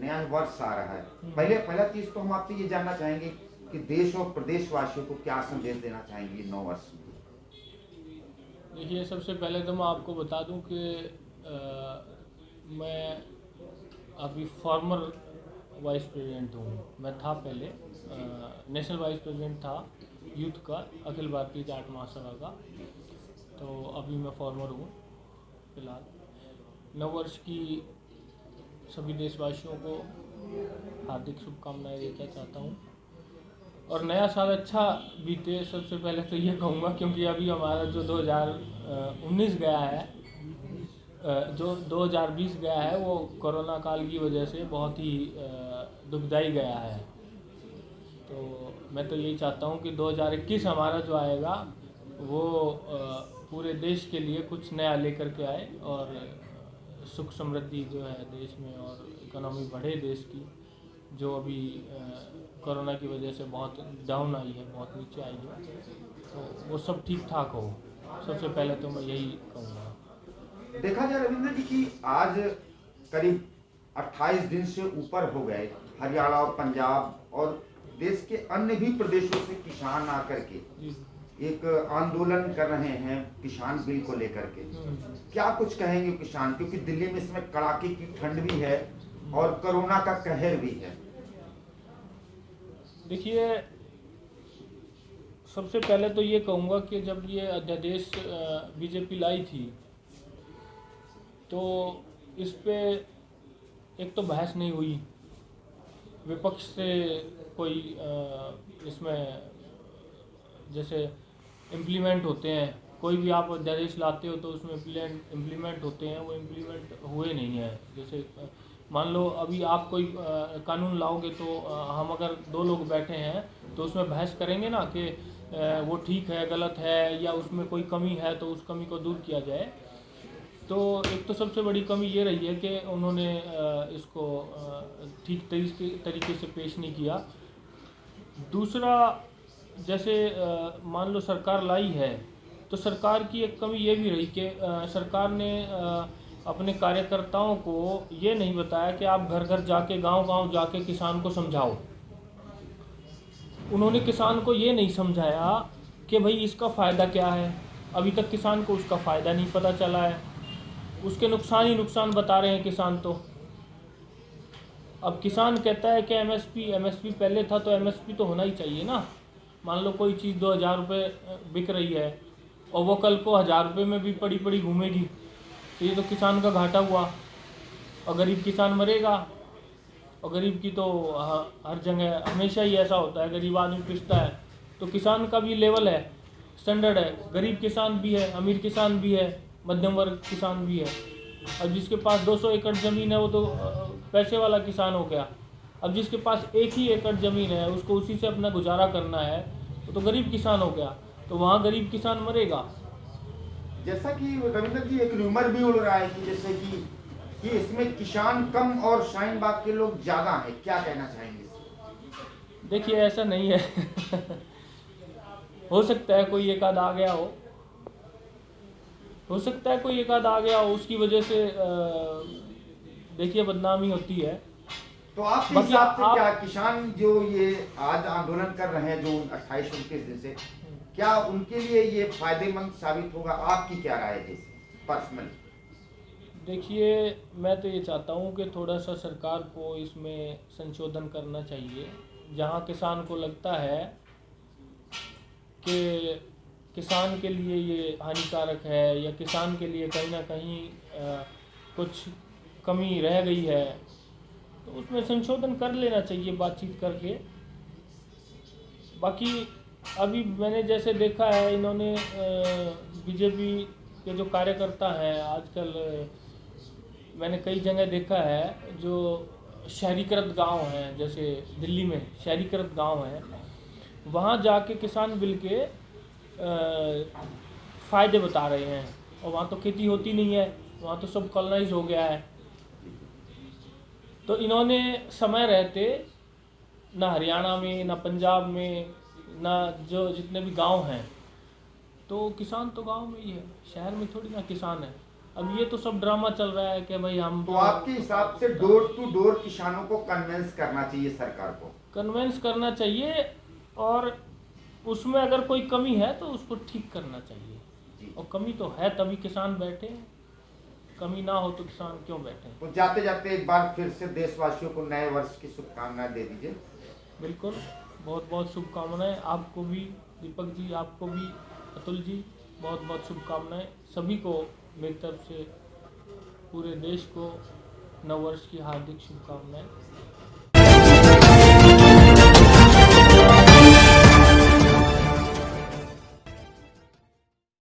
नया वर्ष आ रहा है, पहला चीज तो हम आपसे ये जानना चाहेंगे कि देश और प्रदेशवासियों को क्या संदेश देना चाहेंगे नव वर्ष में। देखिए, सबसे पहले तो मैं आपको बता दूं कि मैं अभी फॉर्मर वाइस प्रेसिडेंट हूँ। मैं था पहले नेशनल वाइस प्रेसिडेंट था यूथ का, अखिल भारतीय जाट महासभा का। तो अभी मैं फॉर्मर हूँ फिलहाल। नववर्ष की सभी देशवासियों को हार्दिक शुभकामनाएं देना चाहता हूँ और नया साल अच्छा बीते। सबसे पहले तो ये कहूँगा, क्योंकि अभी हमारा जो 2019 गया है, जो 2020 गया है, वो कोरोना काल की वजह से बहुत ही दुखदाई गया है। तो मैं तो यही चाहता हूँ कि 2021 हमारा जो आएगा वो पूरे देश के लिए कुछ नया लेकर के आए और सुख समृद्धि जो है देश में और इकोनॉमी बढ़े देश की, जो अभी कोरोना की वजह से बहुत डाउन आई है, बहुत नीचे आई है, तो वो सब ठीक ठाक हो। सबसे पहले तो मैं यही कहूँगा। देखा जाए रविंद्र जी कि आज करीब 28 दिन से ऊपर हो गए हरियाणा और पंजाब और देश के अन्य भी प्रदेशों से किसान आकर के एक आंदोलन कर रहे हैं किसान बिल को लेकर के। क्या कुछ कहेंगे किसान, क्योंकि दिल्ली में इसमें कड़ाके की ठंड भी है और कोरोना का कहर भी है। देखिए, सबसे पहले तो ये कहूँगा कि जब ये अध्यादेश बीजेपी लाई थी तो इस पे एक तो बहस नहीं हुई, विपक्ष से कोई इसमें जैसे इम्प्लीमेंट होते हैं, कोई भी आप अध्यादेश लाते हो तो उसमें इम्प्लीमेंट होते हैं, वो इम्प्लीमेंट हुए नहीं है। जैसे मान लो अभी आप कोई कानून लाओगे तो हम अगर 2 लोग बैठे हैं तो उसमें बहस करेंगे ना कि वो ठीक है, गलत है, या उसमें कोई कमी है तो उस कमी को दूर किया जाए। तो एक तो सबसे बड़ी कमी ये रही है कि उन्होंने इसको ठीक तरीके से पेश नहीं किया। दूसरा, जैसे मान लो सरकार लाई है तो सरकार की एक कमी ये भी रही कि सरकार ने अपने कार्यकर्ताओं को ये नहीं बताया कि आप घर घर जाके, गांव-गांव जाके किसान को समझाओ। उन्होंने किसान को ये नहीं समझाया कि भाई इसका फ़ायदा क्या है। अभी तक किसान को उसका फ़ायदा नहीं पता चला है, उसके नुकसान ही नुकसान बता रहे हैं किसान। तो अब किसान कहता है कि एमएसपी पहले था तो एमएसपी तो होना ही चाहिए ना। मान लो कोई चीज़ 2000 रुपये बिक रही है और वो कल को 1000 रुपये में भी पड़ी घूमेगी, तो ये तो किसान का घाटा हुआ और गरीब किसान मरेगा। और गरीब की तो हर जगह हमेशा ही ऐसा होता है, गरीब आदमी पिसता है। तो किसान का भी लेवल है, स्टैंडर्ड है, गरीब किसान भी है, अमीर किसान भी है, मध्यम वर्ग किसान भी है। अब जिसके पास 200 एकड़ ज़मीन है वो तो पैसे वाला किसान हो गया। अब जिसके पास 1 ही एकड़ ज़मीन है, उसको उसी से अपना गुजारा करना है, वो तो गरीब किसान हो गया। तो वहाँ गरीब किसान मरेगा। जैसा कि रविंद्र जी एक रूमर भी उड़ रहा है कि जैसे कि इसमें किसान कम और शाहीन बाग के लोग ज़्यादा हैं, क्या कहना चाहेंगे? देखिए, ऐसा नहीं है हो सकता है कोई एक आध आ गया हो सकता है कोई एक आध आ गया हो, उसकी वजह से देखिए बदनामी होती है। तो आपके हिसाब से क्या किसान जो ये आज आंदोलन कर रहे हैं जो 28-29 दिन से, क्या उनके लिए ये फायदेमंद साबित होगा? आपकी क्या राय है पर्सनली? देखिए, मैं तो ये चाहता हूँ कि थोड़ा सा सरकार को इसमें संशोधन करना चाहिए। जहाँ किसान को लगता है कि किसान के लिए ये हानिकारक है या किसान के लिए कहीं ना कहीं कुछ कमी रह गई है, तो उसमें संशोधन कर लेना चाहिए बातचीत करके। बाकी अभी मैंने जैसे देखा है, इन्होंने बीजेपी के जो कार्यकर्ता हैं आजकल, मैंने कई जगह देखा है जो शहरीकृत गांव हैं, जैसे दिल्ली में शहरीकृत गांव हैं, वहाँ जाके किसान बिल के फ़ायदे बता रहे हैं। और वहाँ तो खेती होती नहीं है, वहाँ तो सब कॉलोनाइज हो गया है। तो इन्होंने समय रहते ना हरियाणा में, ना पंजाब में, ना जो जितने भी गांव हैं, तो किसान तो गांव में ही है, शहर में थोड़ी ना किसान है। अब ये तो सब ड्रामा चल रहा है कि भाई हम तो आपके हिसाब से डोर टू डोर किसानों को कन्विंस करना चाहिए सरकार को? कन्वेंस करना चाहिए, और उसमें अगर कोई कमी है तो उसको ठीक करना चाहिए। जी। और कमी तो है तभी किसान बैठे हैं, कमी ना हो तो किसान क्यों बैठे? तो जाते जाते एक बार फिर से देशवासियों को नए वर्ष की शुभकामनाएं दे दीजिए। बिल्कुल, बहुत बहुत शुभकामनाएं आपको भी दीपक जी, आपको भी अतुल जी, बहुत बहुत शुभकामनाएं सभी को मेरी तरफ से, पूरे देश को नववर्ष की हार्दिक शुभकामनाएं।